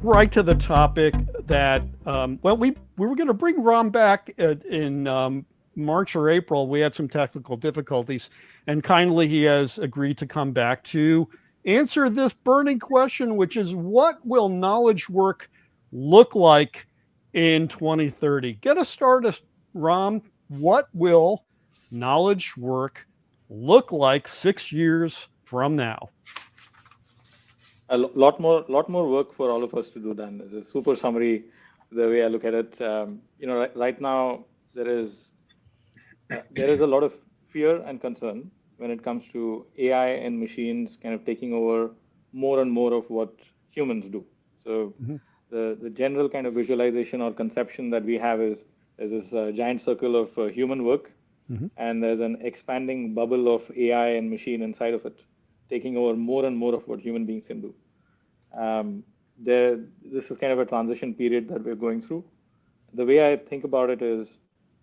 right to the topic that, we were going to bring Ram back in March or April. We had some technical difficulties, and kindly he has agreed to come back to answer this burning question, which is what will knowledge work look like in 2030? Get us started, Ram. What will knowledge work look like 6 years from now? Lot more work for all of us to do, Dan. It's a super summary, the way I look at it. Right now there is a lot of fear and concern when it comes to AI and machines kind of taking over more and more of what humans do. So the general kind of visualization or conception that we have is there's this giant circle of human work, and there's an expanding bubble of AI and machine inside of it, taking over more and more of what human beings can do. This is kind of a transition period that we're going through. The way I think about it is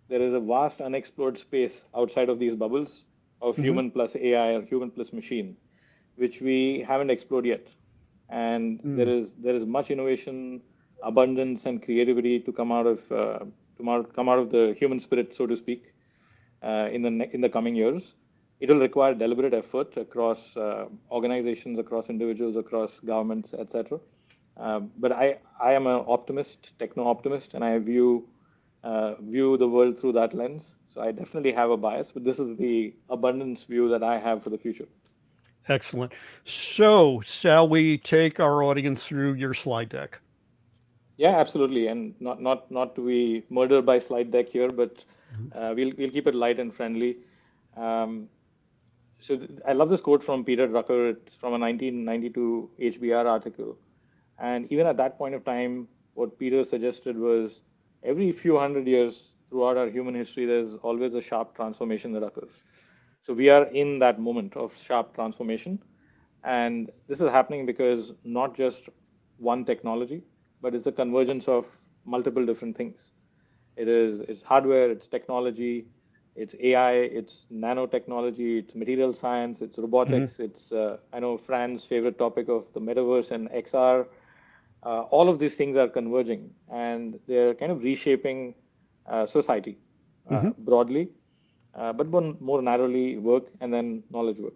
there is a vast unexplored space outside of these bubbles of human plus AI or human plus machine, which we haven't explored yet. And there is much innovation, abundance, and creativity to come out of the human spirit, so to speak, in the coming years. It will require deliberate effort across organizations, across individuals, across governments, etc. But I am an optimist, techno optimist, and I view the world through that lens. So I definitely have a bias, but this is the abundance view that I have for the future. Excellent. So, shall we take our audience through your slide deck? Yeah, absolutely. And not to be murdered by slide deck here, but we'll keep it light and friendly. So I love this quote from Peter Drucker. It's from a 1992 HBR article. And even at that point of time, what Peter suggested was every few hundred years throughout our human history, there's always a sharp transformation that occurs. So we are in that moment of sharp transformation. And this is happening because not just one technology, but it's a convergence of multiple different things. It's hardware, it's technology, it's AI, it's nanotechnology, it's material science, it's robotics, it's, I know, Fran's favorite topic of the metaverse and XR. All of these things are converging, and they're kind of reshaping society broadly, but more narrowly work and then knowledge work.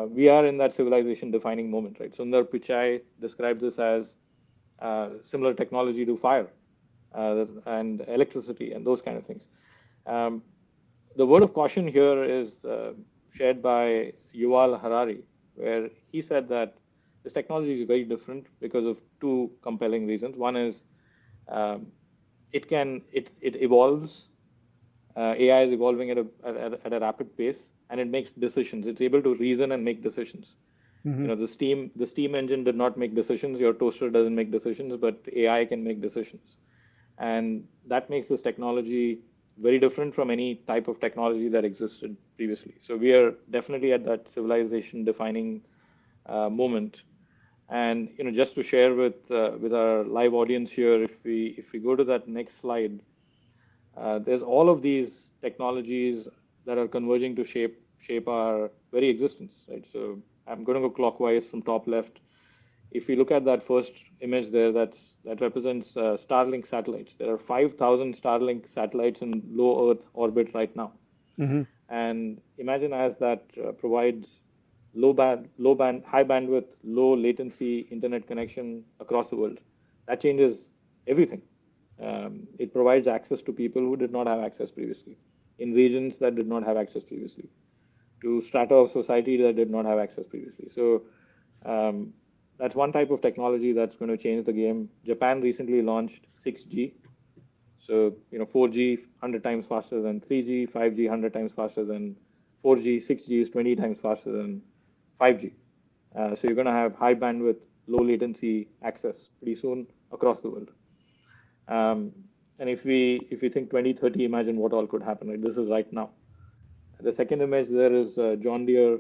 We are in that civilization-defining moment, right? Sundar Pichai describes this as similar technology to fire and electricity and those kind of things. The word of caution here is shared by Yuval Harari, where he said that this technology is very different because of two compelling reasons. One is it evolves. AI is evolving at a rapid pace, and it makes decisions. It's able to reason and make decisions. The steam engine did not make decisions. Your toaster doesn't make decisions, but AI can make decisions, and that makes this technology very different from any type of technology that existed previously. So we are definitely at that civilization-defining moment. And just to share with our live audience here, if we go to that next slide, there's all of these technologies that are converging to shape our very existence, right? So I'm going to go clockwise from top left. If you look at that first image there, that represents Starlink satellites. There are 5,000 Starlink satellites in low Earth orbit right now. And imagine as that provides high bandwidth, low latency internet connection across the world. That changes everything. It provides access to people who did not have access previously, in regions that did not have access previously, to strata of society that did not have access previously. So that's one type of technology that's going to change the game. Japan recently launched 6G. So 4G 100 times faster than 3G, 5G 100 times faster than 4G, 6G is 20 times faster than 5G. So you're going to have high bandwidth, low latency access pretty soon across the world. And if we think 2030, imagine what all could happen. Right? This is right now. The second image there is a John Deere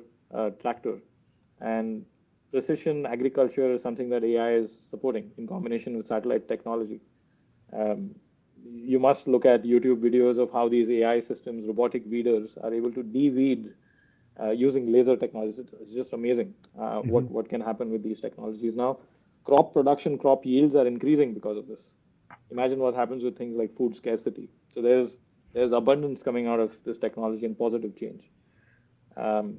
tractor, and precision agriculture is something that AI is supporting in combination with satellite technology. You must look at YouTube videos of how these AI systems, robotic weeders, are able to de-weed using laser technologies. It's just amazing what can happen with these technologies now. crop production, crop yields are increasing because of this. Imagine what happens with things like food scarcity. So there's abundance coming out of this technology and positive change. Um,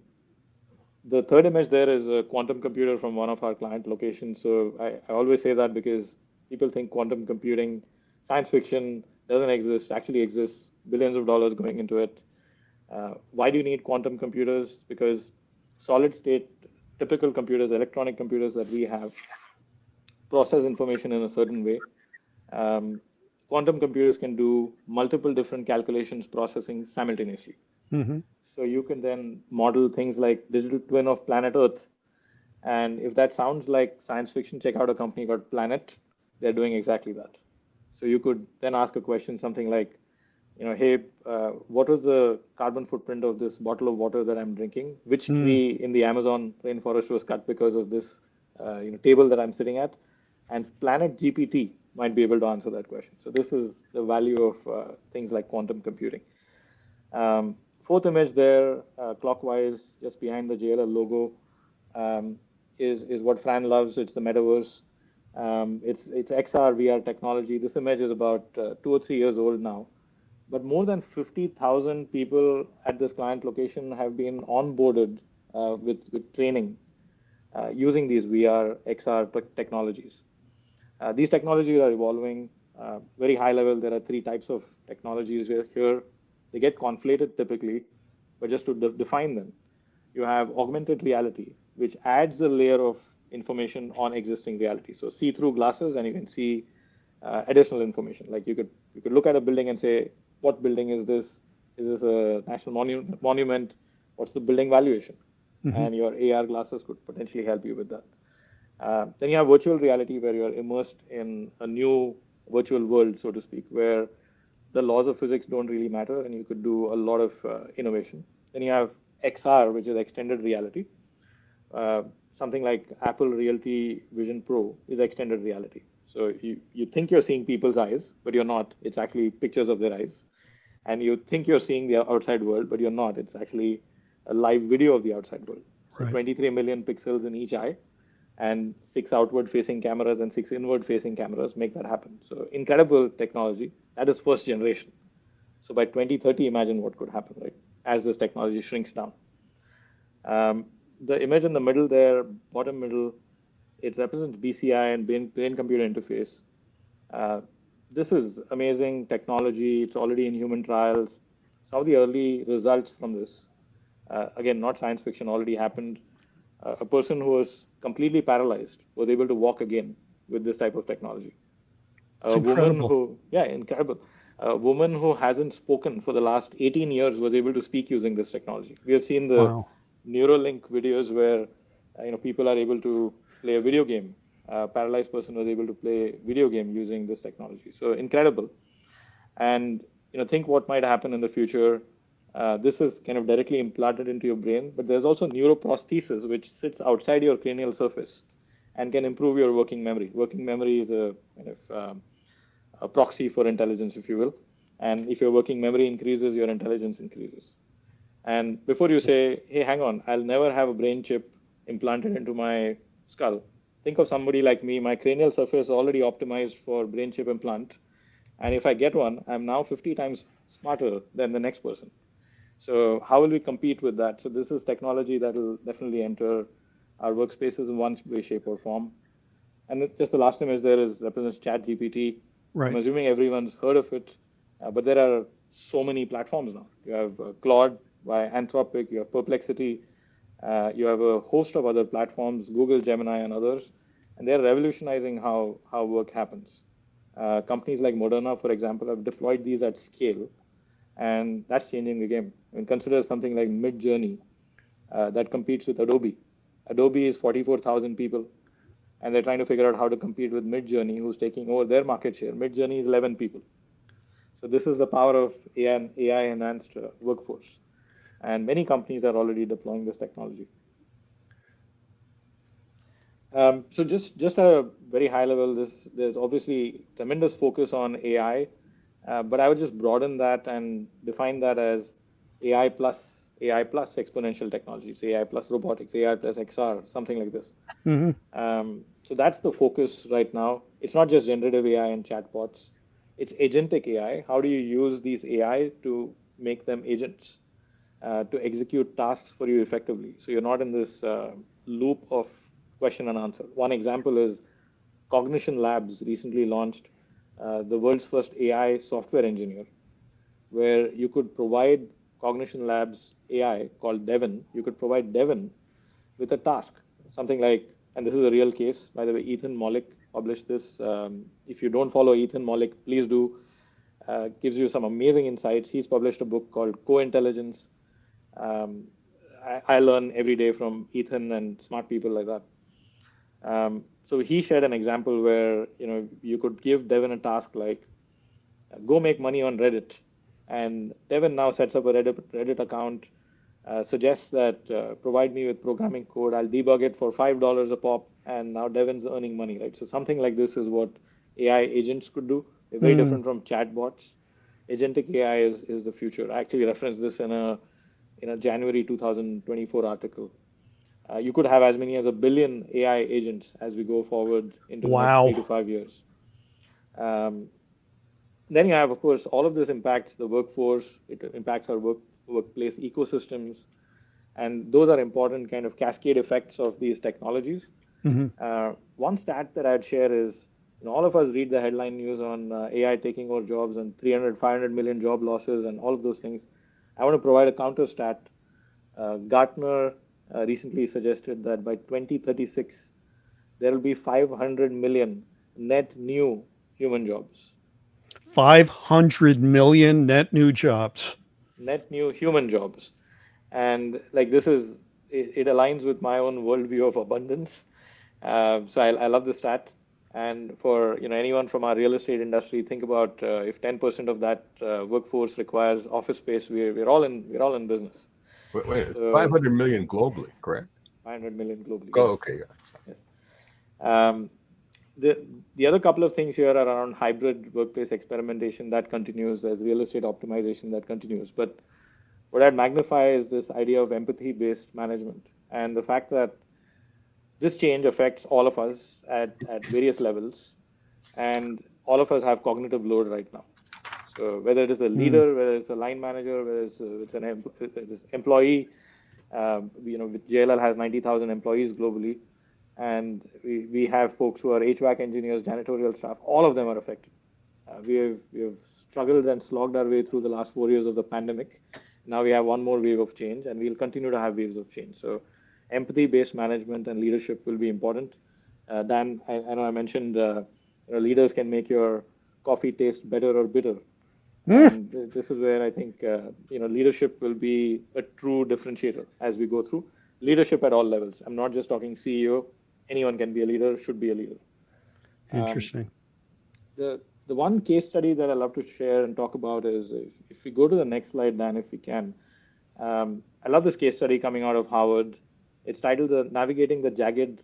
the third image there is a quantum computer from one of our client locations. So I always say that because people think quantum computing, science fiction doesn't exist, actually exists, billions of dollars going into it. Why do you need quantum computers? Because solid state, typical computers, electronic computers that we have, process information in a certain way. Um, Quantum computers can do multiple different calculations processing simultaneously. Mm-hmm. So you can then model things like digital twin of planet Earth. And if that sounds like science fiction, check out a company called Planet. They're doing exactly that. So you could then ask a question, something like, hey, what was the carbon footprint of this bottle of water that I'm drinking? Which tree in the Amazon rainforest was cut because of this, table that I'm sitting at? And Planet GPT might be able to answer that question. So this is the value of things like quantum computing. Fourth image there, clockwise, just behind the JLL logo, is what Fran loves. It's the metaverse. It's XR, VR technology. This image is about 2 or 3 years old now, but more than 50,000 people at this client location have been onboarded with training using these VR, XR technologies. These technologies are evolving very high level. There are three types of technologies here. They get conflated typically, but just to define them, you have augmented reality, which adds a layer of information on existing reality. So see-through glasses, and you can see additional information. Like you could look at a building and say, what building is this? Is this a national monument? What's the building valuation? Mm-hmm. And your AR glasses could potentially help you with that. Then you have virtual reality, where you're immersed in a new virtual world, so to speak, where the laws of physics don't really matter, and you could do a lot of innovation. Then you have XR, which is extended reality. Uh, Something like Apple Reality Vision Pro is extended reality. So you think you're seeing people's eyes, but you're not. It's actually pictures of their eyes. And you think you're seeing the outside world, but you're not. It's actually a live video of the outside world. So Right. 23 million pixels in each eye, and 6 outward facing cameras and 6 inward facing cameras make that happen. So incredible technology. That is first generation. So by 2030, imagine what could happen, right? As this technology shrinks down. The image in the middle there, bottom middle, it represents BCI and brain computer interface. Uh, this is amazing technology. It's already in human trials. Some of the early results from this, again, not science fiction, already happened. A person who was completely paralyzed was able to walk again with this type of technology. It's A woman incredible. who, yeah, incredible. A woman who hasn't spoken for the last 18 years was able to speak using this technology. We have seen the Wow. Neuralink videos where people are able to play a video game. A paralyzed person was able to play video game using this technology. So incredible. And think what might happen in the future. This is kind of directly implanted into your brain, but there's also neuroprosthesis, which sits outside your cranial surface and can improve your working memory. Working memory is a kind of a proxy for intelligence, if you will. And if your working memory increases, your intelligence increases. And before you say, hey, hang on, I'll never have a brain chip implanted into my skull, think of somebody like me. My cranial surface is already optimized for brain chip implant. And if I get one, I'm now 50 times smarter than the next person. So how will we compete with that? So this is technology that will definitely enter our workspaces in one way, shape, or form. And just the last image there is represents ChatGPT. I'm Right. assuming everyone's heard of it, but there are so many platforms now. You have Claude by Anthropic, you have Perplexity, you have a host of other platforms, Google, Gemini, and others, and they're revolutionizing how work happens. Companies like Moderna, for example, have deployed these at scale, and that's changing the game. I mean, consider something like Midjourney that competes with Adobe. Adobe is 44,000 people, and they're trying to figure out how to compete with Midjourney, who's taking over their market share. Midjourney is 11 people. So this is the power of AI and AI enhanced workforce, and many companies are already deploying this technology. So just at a very high level, there's obviously tremendous focus on AI, but I would just broaden that and define that as AI plus AI plus exponential technologies, AI plus robotics, AI plus XR, something like this. Mm-hmm. So that's the focus right now. It's not just generative AI and chatbots. It's agentic AI. How do you use these AI to make them agents to execute tasks for you effectively? So you're not in this loop of question and answer. One example is Cognition Labs recently launched the world's first AI software engineer, where you could provide Cognition Labs AI called Devin. You could provide Devin with a task, something like, and this is a real case, by the way, Ethan Mollick published this. If you don't follow Ethan Mollick, please do. Gives you some amazing insights. He's published a book called Co-Intelligence. Um, I learn every day from Ethan and smart people like that. So he shared an example where you could give Devin a task like go make money on Reddit, and Devin now sets up a Reddit account, suggests that provide me with programming code, I'll debug it for $5 a pop, and now Devin's earning money, right? So something like this is what AI agents could do. They're very different from chatbots. Agentic AI is the future. I actually referenced this in a January 2024 article. You could have as many as 1 billion AI agents as we go forward into the next 3 to 5 years. Then you have, of course, all of this impacts the workforce. It impacts our workplace ecosystems, and those are important kind of cascade effects of these technologies. One stat that I'd share is, all of us read the headline news on AI taking over jobs and 300, 500 million job losses and all of those things. I want to provide a counter stat. Gartner recently suggested that by 2036, there will be 500 million net new human jobs. 500 million net new jobs. Net new human jobs. And like it aligns with my own worldview of abundance. So I love the stat. And for anyone from our real estate industry, think about if 10% of that workforce requires office space, we're all in business. Wait, it's 500 million globally, correct? 500 million globally. Oh, yes. okay. Yes. The other couple of things here are around hybrid workplace experimentation that continues, as real estate optimization that continues. But what I'd magnify is this idea of empathy-based management and the fact that this change affects all of us at various levels, and all of us have cognitive load right now. So whether it is a leader, whether it's a line manager, whether it's an employee, JLL has 90,000 employees globally, and we have folks who are HVAC engineers, janitorial staff. All of them are affected. We have struggled and slogged our way through the last 4 years of the pandemic. Now we have one more wave of change, and we'll continue to have waves of change. So empathy-based management and leadership will be important. Dan, I know I mentioned leaders can make your coffee taste better or bitter. And this is where I think leadership will be a true differentiator as we go through. Leadership at all levels. I'm not just talking CEO. Anyone can be a leader, should be a leader. Interesting. The one case study that I love to share and talk about is if we go to the next slide, Dan, if we can. I love this case study coming out of Harvard. It's titled Navigating the Jagged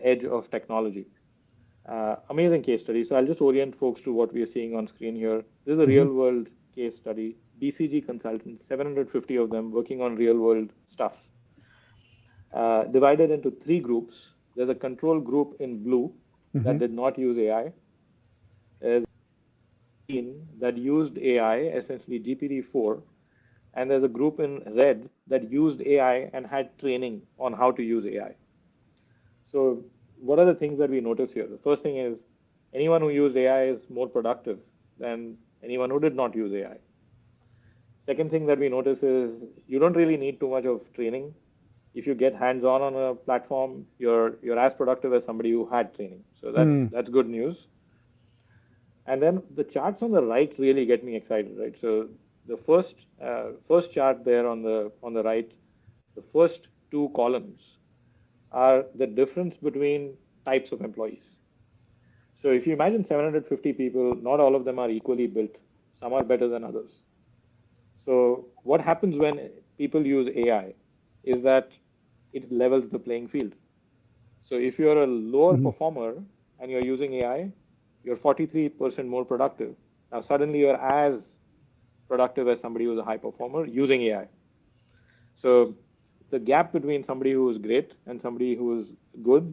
Edge of Technology. Amazing case study. So I'll just orient folks to what we are seeing on screen here. This is a real world case study. BCG consultants, 750 of them working on real world stuff. Divided into 3 groups. There's a control group in blue that did not use AI. There's a team that used AI, essentially GPT-4. And there's a group in red that used AI and had training on how to use AI. So what are the things that we notice here? The first thing is anyone who used AI is more productive than anyone who did not use AI. Second thing that we notice is you don't really need too much of training. If you get hands-on on a platform, you're as productive as somebody who had training. So that's good news. And then the charts on the right really get me excited, right? So the first chart there on the right, the first 2 columns are the difference between types of employees. So if you imagine 750 people, not all of them are equally built. Some are better than others. So what happens when people use AI is that it levels the playing field. So if you're a lower performer and you're using AI, you're 43% more productive. Now suddenly you're as productive as somebody who's a high performer using AI. So the gap between somebody who is great and somebody who is good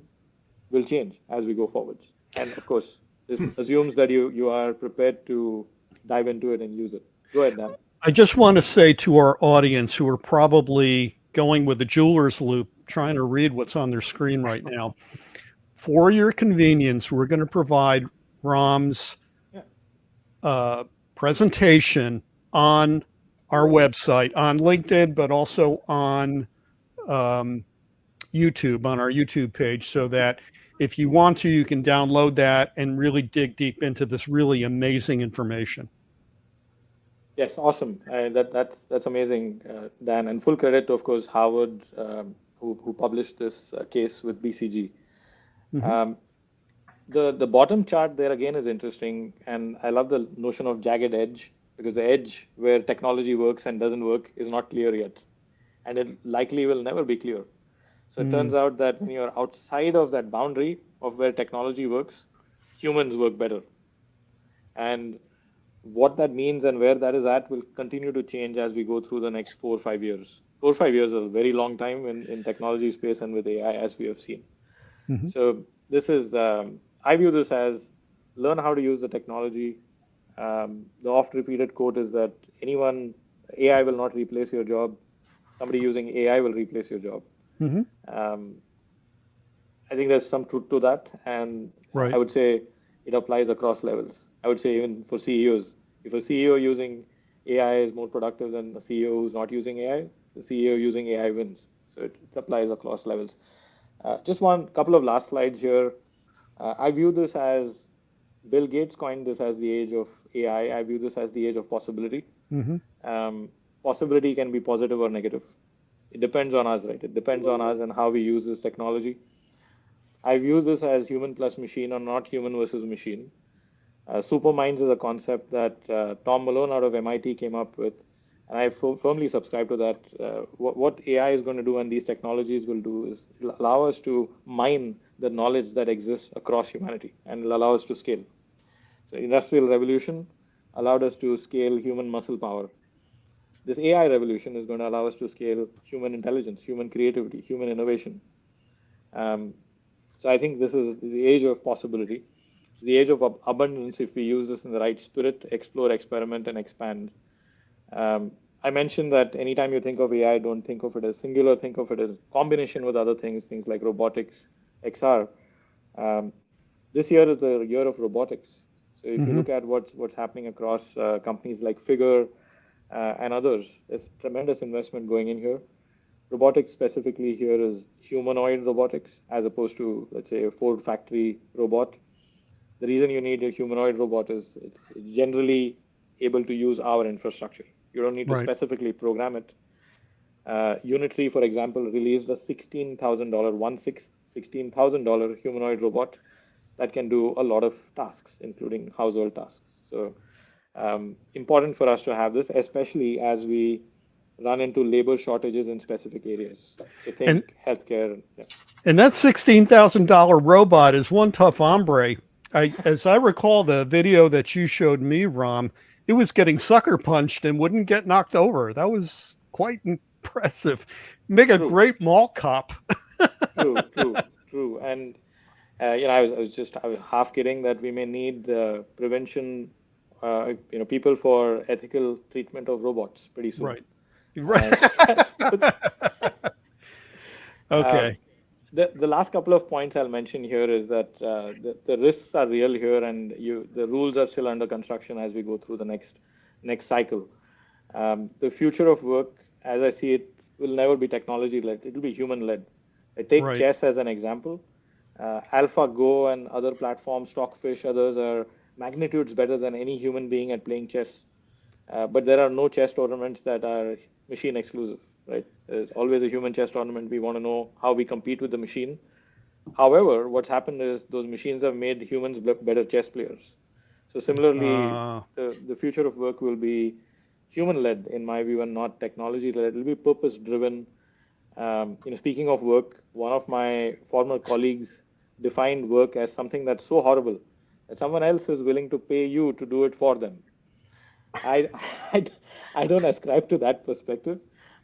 will change as we go forwards. And of course, this assumes that you are prepared to dive into it and use it. Go ahead, Dan. I just want to say to our audience who are probably going with the jeweler's loop, trying to read what's on their screen right now, for your convenience, we're going to provide Ram's presentation on our website, on LinkedIn, but also on YouTube, on our YouTube page, so that if you want to, you can download that and really dig deep into this really amazing information. Yes, awesome. That's amazing, Dan. And full credit to, of course, Harvard, who published this case with BCG. Mm-hmm. The bottom chart there again is interesting, and I love the notion of jagged edge, because the edge where technology works and doesn't work is not clear yet, and it likely will never be clear. So it turns out that when you're outside of that boundary of where technology works, humans work better. And what that means and where that is at will continue to change as we go through the next 4 or 5 years. 4 or 5 years is a very long time in technology space and with AI, as we have seen. Mm-hmm. So this is, I view this as learn how to use the technology. The oft-repeated quote is that AI will not replace your job. Somebody using AI will replace your job. Mm-hmm. I think there's some truth to that, and Right. I would say it applies across levels. I would say even for CEOs, if a CEO using AI is more productive than a CEO who's not using AI, the CEO using AI wins. So it applies across levels. Just one couple of last slides here. I view this as Bill Gates coined this as the age of AI. I view this as the age of possibility. Mm-hmm. Possibility can be positive or negative. It depends on us, right? It depends on us and how we use this technology. I view this as human plus machine, or not human versus machine. Superminds is a concept that Tom Malone out of MIT came up with, and I firmly subscribe to that. What AI is going to do and these technologies will do is allow us to mine the knowledge that exists across humanity and will allow us to scale. So industrial revolution allowed us to scale human muscle power. This AI revolution is going to allow us to scale human intelligence, human creativity, human innovation. So I think this is the age of possibility, the age of abundance if we use this in the right spirit, explore, experiment, and expand. I mentioned that anytime you think of AI, don't think of it as singular, think of it as combination with other things like robotics, XR. This year is the year of robotics. So if you look at what's happening across companies like Figure and others, there's tremendous investment going in here. Robotics specifically here is humanoid robotics as opposed to, let's say, a Ford factory robot. The reason you need a humanoid robot is it's generally able to use our infrastructure. You don't need to specifically program it. Unitree, for example, released a $16,000 humanoid robot that can do a lot of tasks, including household tasks. So important for us to have this, especially as we run into labor shortages in specific areas. So think healthcare. Yeah. And that $16,000 robot is one tough hombre. As I recall the video that you showed me, Ram, it was getting sucker punched and wouldn't get knocked over. That was quite impressive. Make a great mall cop. True. And I was half kidding that we may need prevention, people for ethical treatment of robots pretty soon. Right. Okay. The last couple of points I'll mention here is that the risks are real here, and the rules are still under construction as we go through the next cycle. The future of work, as I see it, will never be technology-led. It will be human-led. I take chess as an example. AlphaGo and other platforms, Stockfish, others are magnitudes better than any human being at playing chess. But there are no chess tournaments that are machine exclusive, right? There's always a human chess tournament. We want to know how we compete with the machine. However, what's happened is those machines have made humans better chess players. So similarly, the future of work will be human-led, in my view, and not technology-led. It will be purpose-driven. Speaking of work, one of my former colleagues defined work as something that's so horrible that someone else is willing to pay you to do it for them. I don't ascribe to that perspective.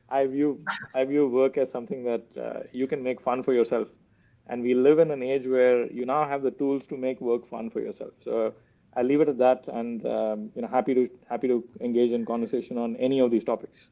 I view work as something that you can make fun for yourself. And we live in an age where you now have the tools to make work fun for yourself. So I'll leave it at that, and happy to engage in conversation on any of these topics.